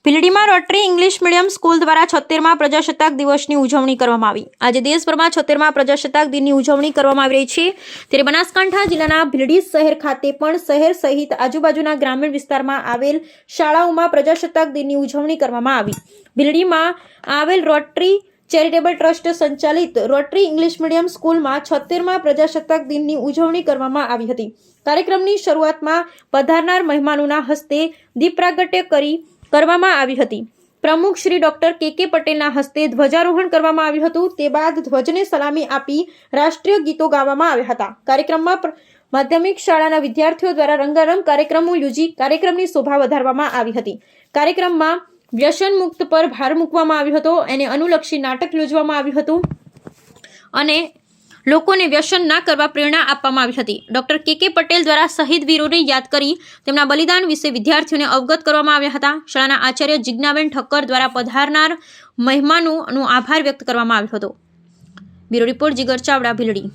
ભીલડીમાં rotary English medium school દ્વારા 76મા પ્રજાસત્તાક દિવસની ઉજવણી કરવામાં આવી। આજે દેશભરમાં 76મા પ્રજાસત્તાક દિનની ઉજવણી કરવામાં આવી રહી છે। ત્યારે બનાસકાંઠા જિલ્લાના ભીલડી શહેર ખાતે પણ શહેર સહિત આજુબાજુના ગ્રામીણ વિસ્તારમાં આવેલ શાળાઓમાં પ્રજાસત્તાક દિનની ઉજવણી કરવામાં આવી। ભીલડીમાં આવેલ રોટરી ચેરિટેબલ ટ્રસ્ટ સંચાલિત રોટરી ઇંગ્લિશ મીડિયમ સ્કૂલમાં 76મા પ્રજાસત્તાક દિનની ઉજવણી કરવામાં આવી હતી। કાર્યક્રમની શરૂઆતમાં પધારનાર મહેમાનોના હસ્તે દીપ પ્રાગટ્ય કરવામાં આવી હતી। પ્રમુખ શ્રી ડોક્ટર કે પટેલના હસ્તે ધ્વજારોહણ કરવામાં આવ્યું હતું। તે બાદ ધ્વજને સલામી આપી રાષ્ટ્રીય ગીતો ગાવામાં આવ્યા હતા। કાર્યક્રમમાં માધ્યમિક શાળાના વિદ્યાર્થીઓ દ્વારા રંગારંગ કાર્યક્રમો યોજી કાર્યક્રમની શોભા વધારવામાં આવી હતી। કાર્યક્રમમાં વ્યસન મુક્ત પર ભાર મૂકવામાં આવ્યો હતો। એને અનુલક્ષી નાટક યોજવામાં આવ્યું હતું અને લોકોને વ્યસન ના કરવા પ્રેરણા આપવામાં આવી હતી। ડોક્ટર કે પટેલ દ્વારા શહીદ વીરોને યાદ કરી તેમના બલિદાન વિશે વિદ્યાર્થીઓને અવગત કરવામાં આવ્યા હતા। શાળાના આચાર્ય જિજ્ઞાબેન ઠક્કર દ્વારા પધારનાર મહેમાનોનો આભાર વ્યક્ત કરવામાં આવ્યો હતો। બ્યુરો રિપોર્ટ જીગર ચાવડા, ભીલડી।